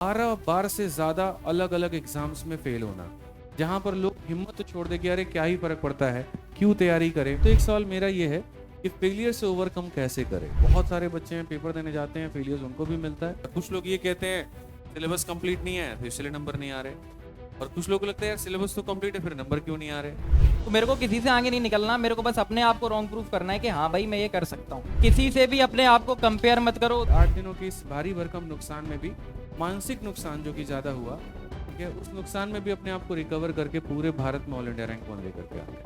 12 बार से ज़्यादा अलग अलग एग्जाम्स में फेल होना, जहाँ पर लोग हिम्मत तो छोड़ दे कि अरे क्या ही फर्क पड़ता है, क्यों तैयारी करें। तो एक सवाल मेरा ये है कि फेलियर से ओवरकम कैसे करें। बहुत सारे बच्चे हैं पेपर देने जाते हैं, फेलियर्स उनको भी मिलता है। कुछ लोग ये कहते हैं सिलेबस कंप्लीट नहीं है तो इसलिए नंबर नहीं आ रहे, और कुछ लोगों को लगता है यार सिलेबस तो कंप्लीट है फिर नंबर क्यों नहीं आ रहे। तो मेरे को किसी से आगे नहीं निकलना, मेरे को बस अपने आप को रॉन्ग प्रूफ करना है कि हाँ भाई मैं ये कर सकता हूँ। किसी से भी अपने आप को कंपेयर मत करो। 8 दिनों की इस भारी भरकम नुकसान में भी मानसिक नुकसान जो कि ज़्यादा हुआ, ठीक है, उस नुकसान में भी अपने आप को रिकवर करके पूरे भारत में ऑल इंडिया रैंक 1 लेकर के आ गए।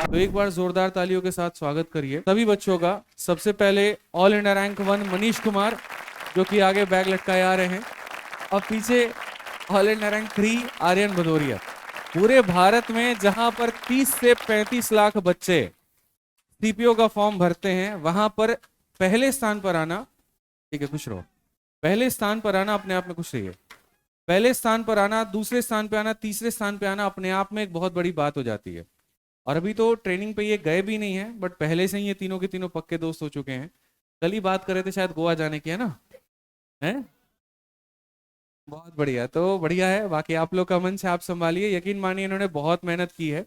तो एक बार जोरदार तालियों के साथ स्वागत करिए सभी बच्चों का। सबसे पहले all India rank 1 Manish Kumar, जो कि आगे बैग लटकाए आ रहे हैं, और पीछे all India rank 3 Aryan Bhadauria. पूरे भारत में जहां पर 30 से 35 लाख बच्चे सीपीओ का फॉर्म भरते हैं, वहां पर पहले स्थान पर आना, ठीक है खुश रहो, पहले स्थान पर आना अपने आप में खुश रहिए। पहले स्थान पर आना, दूसरे स्थान पे आना, तीसरे स्थान पे आना अपने आप में एक बहुत बड़ी बात हो जाती है। और अभी तो ट्रेनिंग पे ये गए भी नहीं है, बट पहले से ही ये तीनों के तीनों पक्के दोस्त हो चुके हैं। कल ही बात कर रहे थे शायद गोवा जाने की, है ना? है बहुत बढ़िया, तो बढ़िया है। बाकी आप लोग का मंच आप संभालिए, यकीन मानिए इन्होंने बहुत मेहनत की है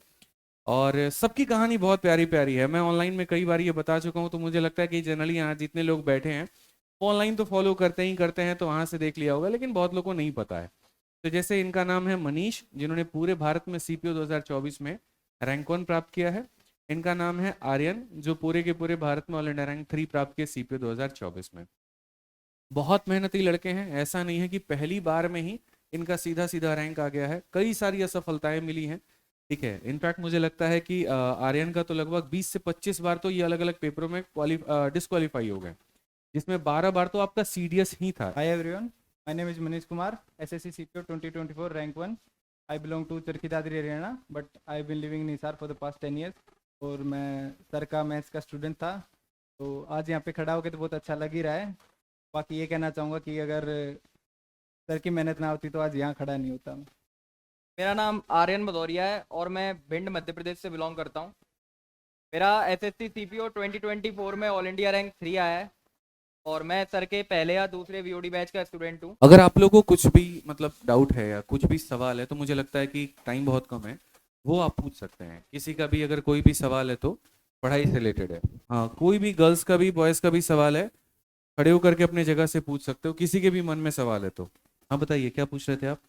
और सबकी कहानी बहुत प्यारी प्यारी है। मैं ऑनलाइन में कई बार ये बता चुका हूँ, तो मुझे लगता है कि जनरली यहाँ जितने लोग बैठे हैं वो ऑनलाइन तो फॉलो करते ही करते हैं, तो वहां से देख लिया होगा, लेकिन बहुत लोगों को नहीं पता है। तो जैसे इनका नाम है मनीष, जिन्होंने पूरे भारत में सीपीओ 2024 में रैंक 1 प्राप्त किया है। इनका नाम है आर्यन, जो पूरे के पूरे भारत में ऑल इंडिया रैंक 3 प्राप्त किए सीपीओ 2024 में। बहुत मेहनती लड़के हैं, ऐसा नहीं है कि पहली बार में ही इनका सीधा सीधा रैंक आ गया है, कई सारी असफलताएं मिली हैं, ठीक है। इनफैक्ट मुझे लगता है कि आर्यन का तो लगभग 20 से 25 बार तो ये अलग अलग पेपरों में डिस्क्वालीफाई हो गए, जिसमें 12 बार तो आपका सीडीएस ही था। Hi everyone, my name is Manish Kumar, SSC CPO 2024 rank 1. I belong to Charkhi Dadri Haryana, but I've been living in Hisar for the past 10 years. और मैं सर का मैथ्स का स्टूडेंट था, तो आज यहाँ पे खड़ा होकर तो बहुत अच्छा लग ही रहा है। बाकी ये कहना चाहूँगा कि अगर सर की मेहनत ना होती तो आज यहाँ खड़ा नहीं होता मैं। मेरा नाम आर्यन भदौरिया है और मैं भिंड मध्य प्रदेश से बिलोंग करता हूँ। मेरा एसएससी सीपीओ 2024 में ऑल इंडिया रैंक 3 आया है और मैं सर के पहले या दूसरे वीओडी बैच का स्टूडेंट हूँ। अगर आप लोगों को कुछ भी मतलब डाउट है या कुछ भी सवाल है, तो मुझे लगता है कि टाइम बहुत कम है, वो आप पूछ सकते हैं। किसी का भी अगर कोई भी सवाल है तो पढ़ाई से रिलेटेड है, हाँ, कोई भी गर्ल्स का भी बॉयज़ का भी सवाल है, खड़े होकर के अपने जगह से पूछ सकते हो, किसी के भी मन में सवाल है तो। हाँ बताइए, क्या पूछ रहे थे आप?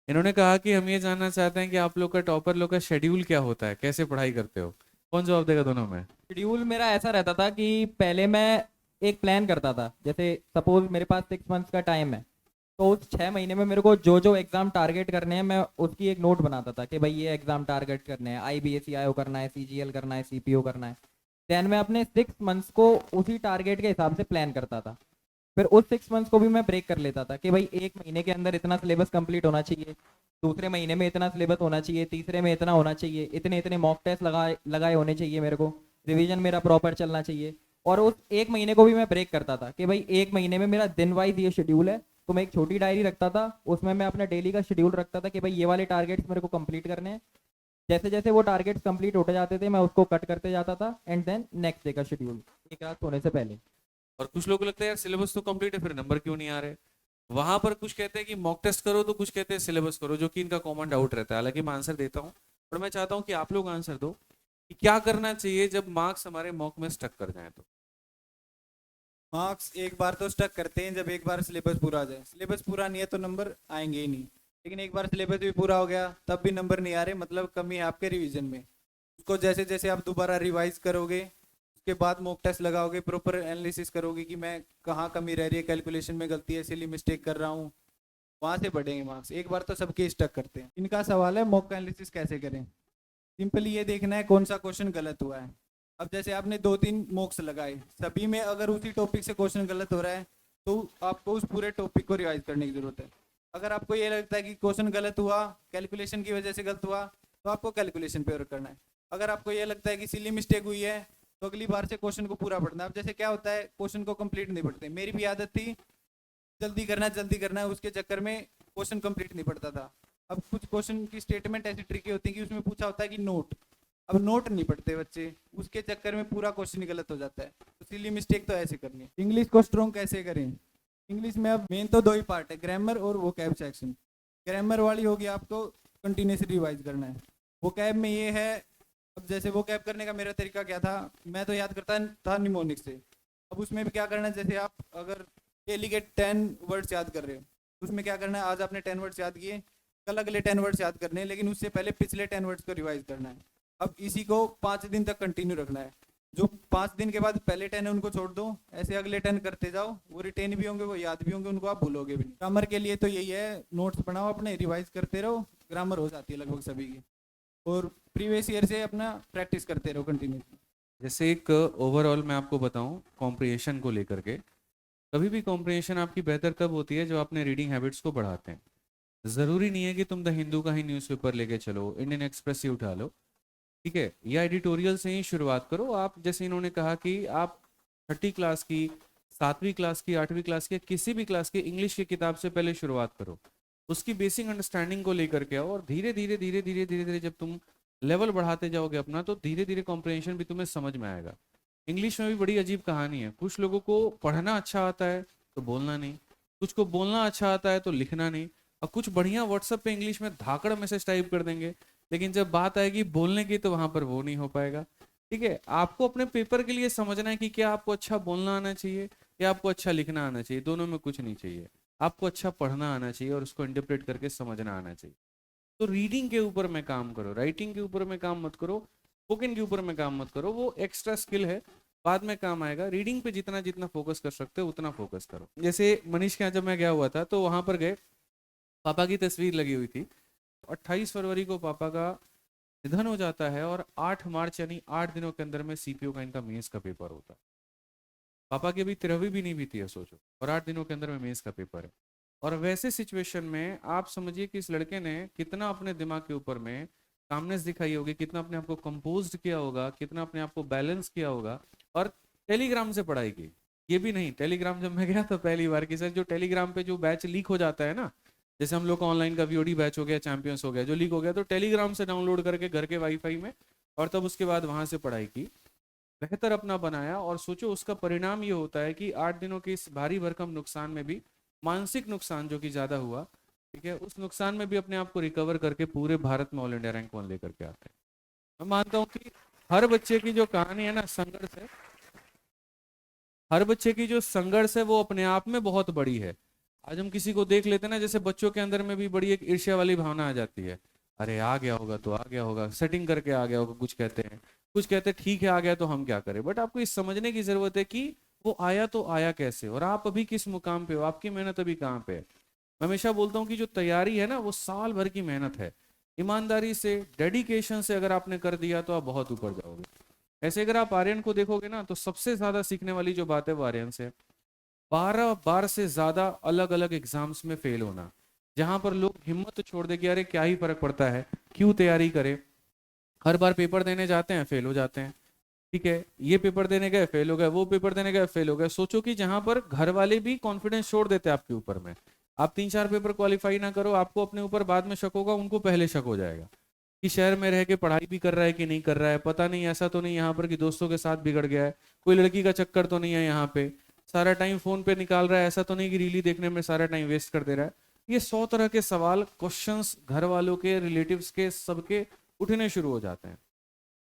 इन्होंने कहा कि हम ये जानना चाहते हैं कि आप लोग का टॉपर लोग का शेड्यूल क्या होता है, कैसे पढ़ाई करते हो। कौन जवाब देगा दोनों में? शेड्यूल मेरा ऐसा रहता था कि पहले मैं एक प्लान करता था। जैसे सपोज मेरे पास 6 मंथ्स का टाइम है, तो उस 6 महीने में मेरे को जो जो एग्जाम टारगेट करने हैं मैं उसकी एक नोट बनाता था कि भाई ये एग्जाम टारगेट करने हैं, IBSEIO करना है, CGL करना है, CPO करना है। देन मैं अपने 6 मंथ्स को उसी टारगेट के हिसाब से प्लान करता था। फिर उस 6 मंथ्स को भी मैं ब्रेक कर लेता था कि भाई एक महीने के अंदर इतना सिलेबस कंप्लीट होना चाहिए, दूसरे महीने में इतना सिलेबस होना चाहिए, तीसरे में इतना होना चाहिए, इतने इतने मॉक टेस्ट लगाए होने चाहिए, मेरे को रिवीजन मेरा प्रॉपर चलना चाहिए। और उस एक महीने को भी मैं ब्रेक करता था कि भाई एक महीने में मेरा दिन वाइज ये शेड्यूल है। तो मैं एक छोटी डायरी रखता था, उसमें मैं अपना डेली का शेड्यूल रखता था कि भाई ये वाले टारगेट्स मेरे को कंप्लीट करने हैं। जैसे जैसे वो टारगेट्स कंप्लीट होते जाते थे मैं उसको कट करते जाता था, एंड देन नेक्स्ट डे का शेड्यूल एक रात सोने से पहले। और कुछ लोगों को लगता है यार सिलेबस तो कंप्लीट है फिर नंबर क्यों नहीं आ रहे। वहां पर कुछ कहते हैं कि मॉक टेस्ट करो, तो कुछ कहते हैं सिलेबस करो, जो कि इनका कॉमन डाउट रहता है। हालांकि मैं आंसर देता हूँ, पर मैं चाहता हूँ कि आप लोग आंसर दो कि क्या करना चाहिए जब मार्क्स हमारे मॉक में स्टक कर जाए तो। मार्क्स एक बार तो स्टक करते हैं जब एक बार सिलेबस पूरा आ जाए। सिलेबस पूरा नहीं है तो नंबर आएंगे ही नहीं, लेकिन एक बार सिलेबस भी पूरा हो गया तब भी नंबर नहीं आ रहे, मतलब कमी है आपके रिवीजन में। उसको जैसे जैसे आप दोबारा रिवाइज करोगे, उसके बाद मॉक टेस्ट लगाओगे, प्रॉपर एनालिसिस करोगे कि मैं कहाँ कमी रह रही है, कैलकुलेशन में गलती है इसीलिए मिस्टेक कर रहा हूँ, वहाँ से बढ़ेंगे मार्क्स। एक बार तो सबके स्टक करते हैं। इनका सवाल है मॉक एनालिसिस कैसे करें। सिंपली ये देखना है कौन सा क्वेश्चन गलत हुआ है। अब जैसे आपने 2-3 मॉक्स लगाए, सभी में अगर उसी टॉपिक से क्वेश्चन गलत हो रहा है तो आपको उस पूरे टॉपिक को रिवाइज करने की जरूरत है। अगर आपको ये लगता है कि क्वेश्चन गलत हुआ, कैलकुलेशन की वजह से गलत हुआ, तो आपको कैलकुलेशन पे वर्क करना है। अगर आपको ये लगता है कि सिली मिस्टेक हुई है, तो अगली बार से क्वेश्चन को पूरा पढ़ना है। अब जैसे क्या होता है, क्वेश्चन को कंप्लीट नहीं पढ़ते, मेरी भी आदत थी जल्दी करना है, उसके चक्कर में क्वेश्चन कंप्लीट नहीं पढ़ता था। अब कुछ क्वेश्चन की स्टेटमेंट ऐसी ट्रिकी होती है कि उसमें पूछा होता है कि नोट, अब नोट नहीं पढ़ते बच्चे, उसके चक्कर में पूरा क्वेश्चन गलत हो जाता है। तो सिली मिस्टेक तो ऐसे करनी है। इंग्लिश को स्ट्रॉन्ग कैसे करें? इंग्लिश में अब मेन तो दो ही पार्ट है, ग्रामर और वोकैब सेक्शन। ग्रामर वाली होगी आपको कंटिन्यूसली रिवाइज करना है। वोकैब में ये है, अब जैसे वोकैब करने का मेरा तरीका क्या था, मैं तो याद करता था निमोनिक से। अब उसमें भी क्या करना है, जैसे आप अगर डेली के 10 वर्ड्स याद कर रहे हो, उसमें क्या करना है, आज आपने 10 वर्ड्स याद किए, कल अगले 10 वर्ड्स याद करने हैं, लेकिन उससे पहले पिछले 10 वर्ड्स को रिवाइज करना है। अब इसी को 5 दिन तक कंटिन्यू रखना है। जो 5 दिन के बाद पहले 10 है उनको छोड़ दो, ऐसे अगले 10 करते जाओ, वो रिटेन भी होंगे, वो याद भी होंगे, उनको आप भूलोगे भी नहीं। ग्रामर के लिए तो यही है, नोट्स बनाओ अपने, रिवाइज करते रहो, ग्रामर हो जाती है लगभग सभी की। और प्रीवियस ईयर से अपना प्रैक्टिस करते रहो कंटिन्यूसली। जैसे एक ओवरऑल मैं आपको बताऊं कॉम्प्रिहेंशन को लेकर के, कभी भी कॉम्प्रिहेंशन आपकी बेहतर कब होती है, जो अपने रीडिंग हैबिट्स को बढ़ाते हैं। ज़रूरी नहीं है कि तुम द हिंदू का ही न्यूज़पेपर लेके चलो, इंडियन एक्सप्रेस ही उठा लो, ठीक है, या एडिटोरियल से ही शुरुआत करो। आप जैसे इन्होंने कहा कि आप 30 क्लास की, 7वीं क्लास की, 8वीं क्लास की, किसी भी क्लास की इंग्लिश की किताब से पहले शुरुआत करो, उसकी बेसिक अंडरस्टैंडिंग को लेकर के आओ, और धीरे धीरे धीरे धीरे धीरे धीरे जब तुम लेवल बढ़ाते जाओगे अपना, तो धीरे धीरे कॉम्प्रिहेंशन भी तुम्हें समझ में आएगा। इंग्लिश में भी बड़ी अजीब कहानी है, कुछ लोगों को पढ़ना अच्छा आता है तो बोलना नहीं, कुछ को बोलना अच्छा आता है तो लिखना नहीं, और कुछ बढ़िया व्हाट्सएप पे इंग्लिश में धाकड़ मैसेज टाइप कर देंगे, लेकिन जब बात आएगी बोलने की तो वहां पर वो नहीं हो पाएगा। ठीक है, आपको अपने पेपर के लिए समझना है कि क्या आपको अच्छा बोलना आना चाहिए या आपको अच्छा लिखना आना चाहिए, दोनों में कुछ नहीं चाहिए। आपको अच्छा पढ़ना आना चाहिए और उसको इंटरप्रेट करके समझना आना चाहिए। तो रीडिंग के ऊपर में काम करो, राइटिंग के ऊपर में काम मत करो, स्पोकन के ऊपर में काम मत करो, वो एक्स्ट्रा स्किल है, बाद में काम आएगा। रीडिंग पे जितना जितना फोकस कर सकते हो उतना फोकस करो। जैसे मनीष के यहाँ जब मैं गया हुआ था तो वहां पर गए, पापा की तस्वीर लगी हुई थी। 28 फरवरी को पापा का निधन हो जाता है और 8 मार्च यानी 8 दिनों के अंदर में सीपीओ का इनका मेंस का पेपर होता है। पापा की अभी 13वीं भी नहीं बीती है सोचो, और 8 दिनों के अंदर में मेंस का पेपर है। और वैसे सिचुएशन में आप समझिए कि इस लड़के ने कितना अपने दिमाग के ऊपर में कामनेस दिखाई होगी, कितना अपने आप को कंपोज्ड किया होगा, कितना अपने आप को बैलेंस किया होगा। और टेलीग्राम से पढ़ाई की, ये भी नहीं, टेलीग्राम जब मैं गया तो पहली बार की सर, जो टेलीग्राम पे जो बैच लीक हो जाता है ना, जैसे हम लोग का ऑनलाइन का वीओडी बैच हो गया, चैंपियंस हो गया, जो लीक हो गया, तो टेलीग्राम से डाउनलोड करके घर के वाईफाई में, और तब उसके बाद वहां से पढ़ाई की, बेहतर अपना बनाया। और सोचो उसका परिणाम ये होता है कि 8 दिनों के इस भारी भरकम नुकसान में भी, मानसिक नुकसान जो कि ज्यादा हुआ, ठीक है, उस नुकसान में भी अपने आप को रिकवर करके पूरे भारत में ऑल इंडिया रैंक 1 लेकर के आते हैं। मैं मानता हूँ कि हर बच्चे की जो कहानी है ना, संघर्ष है, हर बच्चे की जो संघर्ष है वो अपने आप में बहुत बड़ी है। आज हम किसी को देख लेते हैं ना, जैसे बच्चों के अंदर में भी बड़ी एक ईर्ष्या वाली भावना आ जाती है, अरे आ गया होगा तो आ गया होगा, सेटिंग करके आ गया होगा, कुछ कहते हैं, कुछ कहते हैं ठीक है आ गया तो हम क्या करें। बट आपको इस समझने की जरूरत है कि वो आया तो आया कैसे, और आप अभी किस मुकाम पे हो, आपकी मेहनत अभी कहाँ पे है। मैं हमेशा बोलता हूँ कि जो तैयारी है ना, वो साल भर की मेहनत है। ईमानदारी से, डेडिकेशन से अगर आपने कर दिया तो आप बहुत ऊपर जाओगे। ऐसे अगर आप आर्यन को देखोगे ना, तो सबसे ज्यादा सीखने वाली जो बात है वो आर्यन से, 12 बार से ज्यादा अलग अलग एग्जाम्स में फेल होना, जहां पर लोग हिम्मत छोड़ दे कि अरे क्या ही फर्क पड़ता है, क्यों तैयारी करे, हर बार पेपर देने जाते हैं फेल हो जाते हैं, ठीक है, ये पेपर देने गए फेल हो गए, वो पेपर देने गए फेल हो गए। सोचो कि जहां पर घर वाले भी कॉन्फिडेंस छोड़ देते हैं आपके ऊपर में, आप 3-4 पेपर क्वालिफाई ना करो, आपको अपने ऊपर बाद में शक होगा, उनको पहले शक हो जाएगा कि शहर में रह के पढ़ाई भी कर रहा है कि नहीं कर रहा है, पता नहीं ऐसा तो नहीं यहाँ पर कि दोस्तों के साथ बिगड़ गया है, कोई लड़की का चक्कर तो नहीं है यहाँ पे, सारा टाइम फोन पे निकाल रहा है, ऐसा तो नहीं कि रीली देखने में सारा टाइम वेस्ट कर दे रहा है। ये 100 तरह के सवाल, क्वेश्चंस घर वालों के, रिलेटिव्स के, सबके उठने शुरू हो जाते हैं।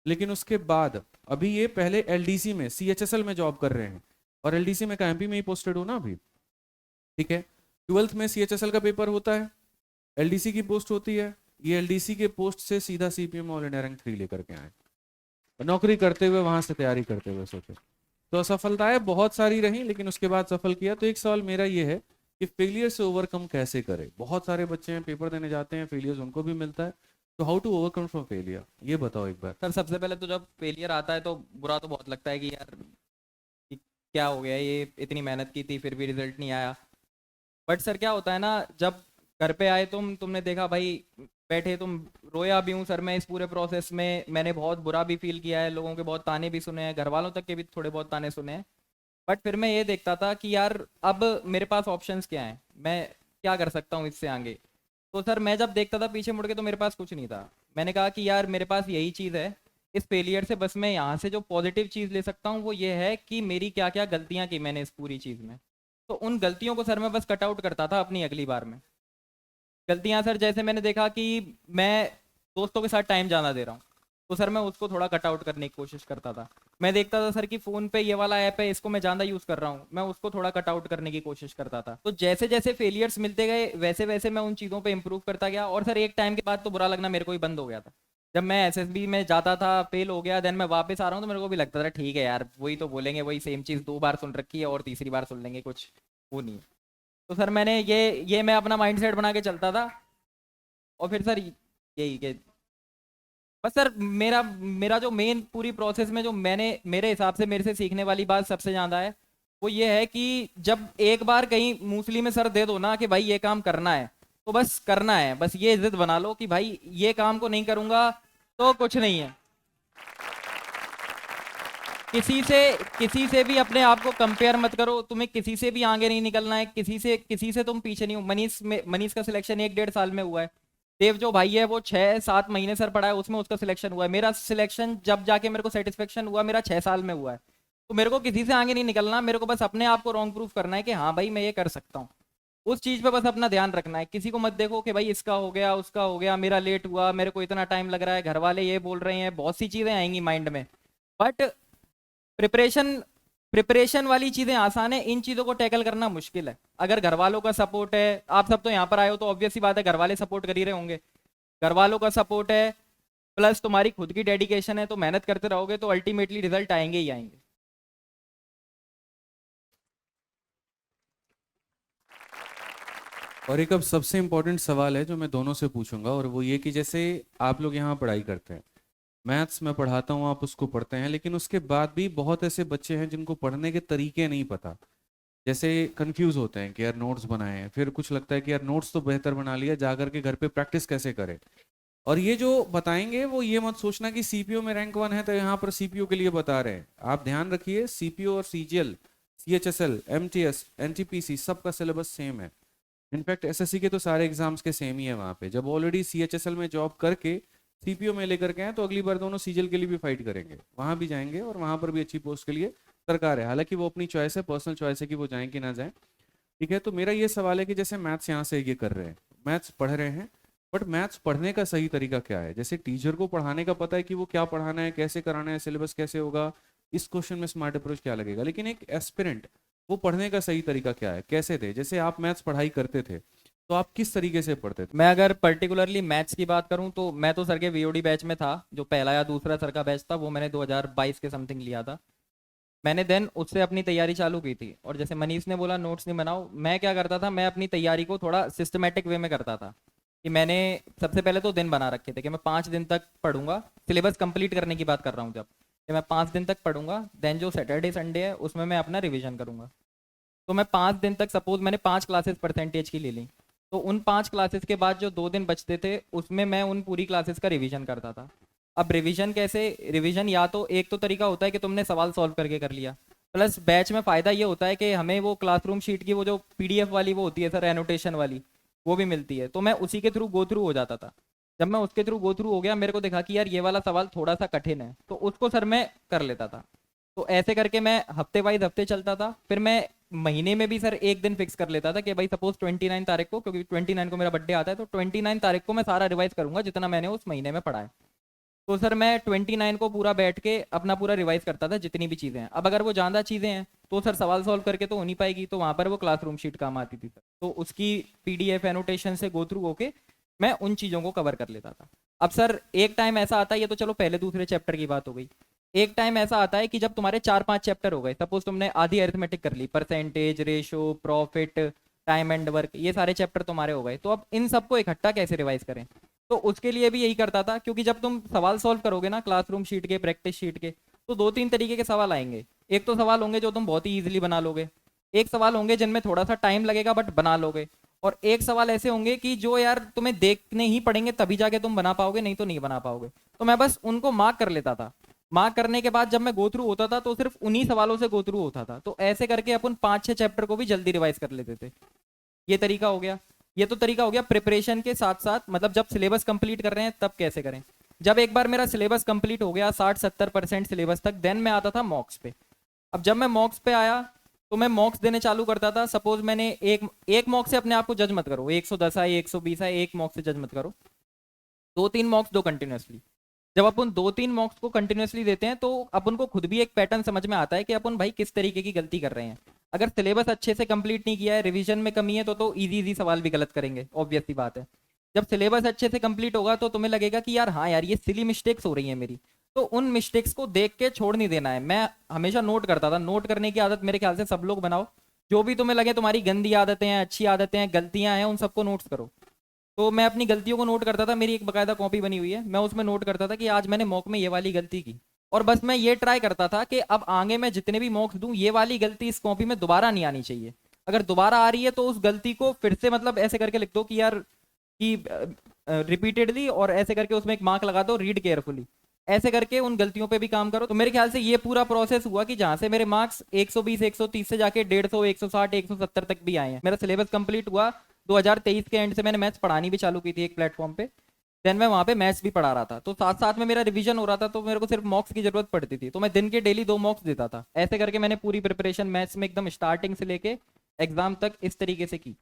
लेकिन उसके बाद अभी ये पहले एलडीसी में, सीएचएसएल में जॉब कर रहे हैं, और एलडीसी में का एमपी में ही पोस्टेड हो ना अभी, ठीक है, 12th में सीएचएसएल का पेपर होता है, एलडीसी की पोस्ट होती है, ये एलडीसी के पोस्ट से सीधा सीपीएम ऑल इंडिया रैंक 3 लेकर के आए, नौकरी करते हुए, वहां से तैयारी करते हुए। सोचो, तो असफलताएं बहुत सारी रही, लेकिन उसके बाद सफल किया। तो एक सवाल मेरा ये है कि फेलियर से ओवरकम कैसे करें। बहुत सारे बच्चे हैं पेपर देने जाते हैं, फेलियर्स उनको भी मिलता है, तो how to overcome from failure, ये बताओ एक बार। सर सबसे पहले तो जब फेलियर आता है तो बुरा तो बहुत लगता है कि यार कि क्या हो गया, ये इतनी मेहनत की थी फिर भी रिजल्ट नहीं आया। बट सर क्या होता है ना, जब घर पे आए तुमने देखा भाई बैठे तुम, रोया भी हूँ सर मैं इस पूरे प्रोसेस में, मैंने बहुत बुरा भी फील किया है, लोगों के बहुत ताने भी सुने हैं, घर वालों तक के भी थोड़े बहुत ताने सुने हैं। बट फिर मैं ये देखता था कि यार अब मेरे पास ऑप्शंस क्या हैं, मैं क्या कर सकता हूँ इससे आगे। तो सर मैं जब देखता था पीछे मुड़ के तो मेरे पास कुछ नहीं था। मैंने कहा कि यार मेरे पास यही चीज़ है, इस फेलियर से बस मैं यहाँ से जो पॉजिटिव चीज़ ले सकता हूँ वो ये है कि मेरी क्या क्या गलतियाँ की मैंने इस पूरी चीज़ में, तो उन गलतियों को सर मैं बस कट आउट करता था अपनी अगली बार में। गलतियाँ सर जैसे मैंने देखा कि मैं दोस्तों के साथ टाइम ज़्यादा दे रहा हूँ, तो सर मैं उसको थोड़ा कट आउट करने की कोशिश करता था। मैं देखता था सर कि फ़ोन पे ये वाला ऐप है, इसको मैं ज़्यादा यूज़ कर रहा हूँ, मैं उसको थोड़ा कट आउट करने की कोशिश करता था। तो जैसे जैसे फेलियर्स मिलते गए वैसे वैसे मैं उन चीज़ों पे इंप्रूव करता गया, और सर एक टाइम के बाद तो बुरा लगना मेरे को ही बंद हो गया था। जब मैं एसएसबी में जाता था, फेल हो गया, देन मैं वापस आ रहा हूँ तो मेरे को भी लगता था ठीक है यार, वही तो बोलेंगे, वही सेम चीज़ 2 बार सुन रखी है और तीसरी बार सुन लेंगे, कुछ वो नहीं है। तो सर मैंने ये मैं अपना माइंडसेट बना के चलता था। और फिर सर यही कि बस सर मेरा मेरा जो मेन पूरी प्रोसेस में जो मैंने मेरे हिसाब से मेरे से सीखने वाली बात सबसे ज़्यादा है वो ये है कि जब एक बार कहीं मूसली में सर दे दो ना कि भाई ये काम करना है, तो बस करना है, बस ये जिद बना लो कि भाई ये काम को नहीं करूँगा तो कुछ नहीं है। किसी से भी अपने आप को कंपेयर मत करो, तुम्हें किसी से भी आगे नहीं निकलना है, किसी से तुम पीछे नहीं हो। मनीष का सिलेक्शन 1-1.5 साल में हुआ है। देव जो भाई है वो 6-7 महीने सर पढ़ा है, उसमें उसका सिलेक्शन हुआ है। मेरा सिलेक्शन जब जाके मेरे को सेटिस्फेक्शन हुआ मेरा 6 साल में हुआ है। तो मेरे को किसी से आगे नहीं निकलना, मेरे को बस अपने आप को रॉन्ग प्रूफ करना है कि हाँ भाई मैं ये कर सकता हूँ। उस चीज पे बस अपना ध्यान रखना है। किसी को मत देखो कि भाई इसका हो गया उसका हो गया, मेरा लेट हुआ, मेरे को इतना टाइम लग रहा है, घर वाले ये बोल रहे हैं, बहुत सी चीजें आएंगी माइंड में। बट प्रिपरेशन प्रिपरेशन वाली चीजें आसान है, इन चीजों को टैकल करना मुश्किल है। अगर घर वालों का सपोर्ट है, आप सब तो यहाँ पर आए हो तो ऑब्वियस सी बात है घर वाले सपोर्ट कर ही रहे होंगे। घर वालों का सपोर्ट है प्लस तुम्हारी खुद की डेडिकेशन है, तो मेहनत करते रहोगे तो अल्टीमेटली रिजल्ट आएंगे ही आएंगे। और एक अब सबसे इम्पोर्टेंट सवाल है जो मैं दोनों से पूछूंगा, और वो ये कि जैसे आप लोग यहाँ पढ़ाई करते हैं, मैथ्स मैं पढ़ाता हूँ, आप उसको पढ़ते हैं, लेकिन उसके बाद भी बहुत ऐसे बच्चे हैं जिनको पढ़ने के तरीके नहीं पता। जैसे कंफ्यूज होते हैं कि यार नोट्स बनाए हैं, फिर कुछ लगता है कि यार नोट्स तो बेहतर बना लिया, जाकर के घर पे प्रैक्टिस कैसे करें। और ये जो बताएंगे वो ये मत सोचना कि सीपीओ में रैंक 1 है तो यहाँ पर सीपीओ के लिए बता रहे हैं। आप ध्यान रखिए, सीपीओ और सीजीएल, सीएचएसएल, एमटीएस, एनटीपीसी सबका सिलेबस सेम है। इनफैक्ट एसएससी के तो सारे एग्जाम्स के सेम ही है। वहाँ पे जब ऑलरेडी सीएचएसएल में जॉब करके सीपीओ में लेकर के आए तो अगली बार दोनों सीजीएल के लिए भी फाइट करेंगे, वहाँ भी जाएंगे और वहाँ पर भी अच्छी पोस्ट के लिए सरकार है। हालांकि वो अपनी चॉइस है, पर्सनल चॉइस है कि वो जाएं कि ना जाएं। ठीक है, तो मेरा ये सवाल है कि जैसे मैथ्स यहाँ से ये कर रहे हैं, मैथ्स पढ़ रहे हैं, बट मैथ्स पढ़ने का सही तरीका क्या है? जैसे टीचर को पढ़ाने का पता है कि वो क्या पढ़ाना है, कैसे कराना है, सिलेबस कैसे होगा, इस क्वेश्चन में स्मार्ट अप्रोच क्या लगेगा, लेकिन एक एस्पिरेंट वो पढ़ने का सही तरीका क्या है, कैसे थे? जैसे आप मैथ्स पढ़ाई करते थे तो आप किस तरीके से पढ़ते थे? मैं अगर पर्टिकुलरली मैथ्स की बात करूं तो मैं तो सर के वीओडी बैच में था, जो पहला या दूसरा सर का बैच था वो मैंने 2022 के समथिंग लिया था। मैंने देन उससे अपनी तैयारी चालू की थी। और जैसे मनीष ने बोला नोट्स नहीं बनाओ, मैं क्या करता था, मैं अपनी तैयारी को थोड़ा सिस्टमेटिक वे में करता था। कि मैंने सबसे पहले तो दिन बना रखे थे कि मैं 5 दिन तक पढ़ूंगा, सिलेबस कंप्लीट करने की बात कर रहा हूँ जब, कि मैं 5 दिन तक पढ़ूंगा, देन जो सैटरडे संडे है उसमें मैं अपना रिविजन करूंगा। तो मैं 5 दिन तक, सपोज मैंने 5 क्लासेस परसेंटेज की ले ली, तो उन 5 क्लासेस के बाद जो 2 दिन बचते थे उसमें मैं उन पूरी क्लासेस का रिवीजन करता था। अब रिवीजन कैसे? रिवीजन या तो एक तो तरीका होता है कि तुमने सवाल सॉल्व करके कर लिया, प्लस बैच में फ़ायदा ये होता है कि हमें वो क्लासरूम शीट की वो जो पीडीएफ वाली वो होती है सर, एनोटेशन वाली, वो भी मिलती है। तो मैं उसी के थ्रू गो थ्रू हो जाता था। जब मैं उसके थ्रू गो थ्रू हो गया, मेरे को देखा कि यार ये वाला सवाल थोड़ा सा कठिन है, तो उसको सर मैं कर लेता था। तो ऐसे करके मैं हफ्ते वाइज हफ्ते चलता था। फिर मैं महीने में भी सर एक दिन फिक्स कर लेता था कि भाई सपोज 29 तारीख को, क्योंकि 29 को मेरा बर्थडे आता है, तो 29 तारीख को मैं सारा रिवाइज करूंगा जितना मैंने उस महीने में पढ़ा है। तो सर मैं 29 को पूरा बैठ के अपना पूरा रिवाइज करता था जितनी भी चीज़ें हैं। अब अगर वो ज़्यादा चीज़ें हैं तो सर सवाल सॉल्व करके तो हो नहीं पाएगी, तो वहाँ पर वो क्लासरूम शीट काम आती थी सर, तो उसकी पीडीएफ एनोटेशन से गो थ्रू होके मैं उन चीज़ों को कवर कर लेता था। अब सर एक टाइम ऐसा आता है, ये तो चलो पहले दूसरे चैप्टर की बात हो गई, एक टाइम ऐसा आता है कि जब तुम्हारे 4-5 चैप्टर हो गए, सपोज तुमने आधी अरिथमेटिक कर ली, percentage, ratio, profit, time and work, ये सारे चैप्टर तुम्हारे हो गए, तो अब इन सबको इकट्ठा कैसे रिवाइज करें? तो उसके लिए भी यही करता था, क्योंकि जब तुम सवाल सॉल्व करोगे ना क्लासरूम शीट के, प्रैक्टिस शीट के, तो 2-3 तरीके के सवाल आएंगे। एक तो सवाल होंगे जो तुम बहुत ही ईजिली बना लोगे, एक सवाल होंगे जिनमें थोड़ा सा टाइम लगेगा बट बना लोगे, और एक सवाल ऐसे होंगे कि जो यार तुम्हें देखने ही पड़ेंगे तभी जाके तुम बना पाओगे, नहीं तो नहीं बना पाओगे। तो मैं बस उनको मार्क कर लेता था। मार्क करने के बाद जब मैं गो थ्रू होता था तो सिर्फ उन्हीं सवालों से गो थ्रू होता था। तो ऐसे करके अपन 5-6 चैप्टर को भी जल्दी रिवाइज कर लेते थे। ये तरीका हो गया। ये तो तरीका हो गया प्रिपरेशन के साथ साथ, मतलब जब सिलेबस कंप्लीट कर रहे हैं तब कैसे करें। जब एक बार मेरा सिलेबस कंप्लीट हो गया 60-70% सिलेबस तक, देन मैं आता था मॉक्स पे। अब जब मैं मॉक्स पे आया तो मैं मॉक्स देने चालू करता था। सपोज मैंने एक मॉक्स से अपने आप को जज मत करो, 110 आए 120 आए, एक मॉक्स से जज मत करो, 2-3 मॉक्स दो कंटिन्यूसली। जब अपन 2-3 मॉक्स को कंटिन्यूसली देते हैं तो अपन को खुद भी एक पैटर्न समझ में आता है कि अपन भाई किस तरीके की गलती कर रहे हैं। अगर सिलेबस अच्छे से कंप्लीट नहीं किया है, रिवीजन में कमी है, तो इजी इजी सवाल भी गलत करेंगे, ऑब्वियस सी बात है। जब सिलेबस अच्छे से कंप्लीट होगा तो तुम्हें लगेगा कि यार हाँ यार ये सिली मिस्टेक्स हो रही है मेरी, तो उन मिस्टेक्स को देख के छोड़ नहीं देना है। मैं हमेशा नोट करता था, नोट करने की आदत मेरे ख्याल से सब लोग बनाओ। जो भी तुम्हें लगे तुम्हारी गंदी आदतें हैं, अच्छी आदतें हैं, गलतियां हैं, उन सबको नोट्स करो। तो मैं अपनी गलतियों को नोट करता था, मेरी एक बकायदा कॉपी बनी हुई है, मैं उसमें नोट करता था कि आज मैंने मॉक में ये वाली गलती की। और बस मैं ये ट्राई करता था कि अब आगे मैं जितने भी मॉक्स दूं ये वाली गलती इस कॉपी में दोबारा नहीं आनी चाहिए। अगर दोबारा आ रही है तो उस गलती को फिर से मतलब ऐसे करके लिख दो कि यार कि रिपीटेडली, और ऐसे करके उसमें एक मार्क लगा दो, रीड केयरफुली। ऐसे करके उन गलतियों पे भी काम करो। तो मेरे ख्याल से ये पूरा प्रोसेस हुआ कि जहां से मेरे मार्क्स 120 130 से जाके 150 160 170 तक भी आए हैं। मेरा सिलेबस कंप्लीट हुआ 2023 के एंड से। मैंने मैथ्स पढ़ानी भी चालू की थी एक प्लेटफॉर्म पे, देन मैं वहाँ पे मैथ्स भी पढ़ा रहा था, तो साथ साथ में मेरा रिवीजन हो रहा था, तो मेरे को सिर्फ मॉक्स की जरूरत पड़ती थी, तो मैं दिन के डेली 2 मॉक्स देता था। ऐसे करके मैंने पूरी प्रिपरेशन मैथ्स में एकदम स्टार्टिंग से लेके एग्जाम तक इस तरीके से की।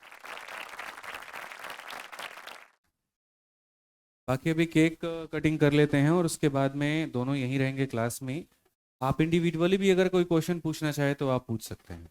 बाकी अभी केक कटिंग कर लेते हैं और उसके बाद में दोनों यहीं रहेंगे क्लास में। आप इंडिविजुअली भी अगर कोई क्वेश्चन पूछना चाहे तो आप पूछ सकते हैं।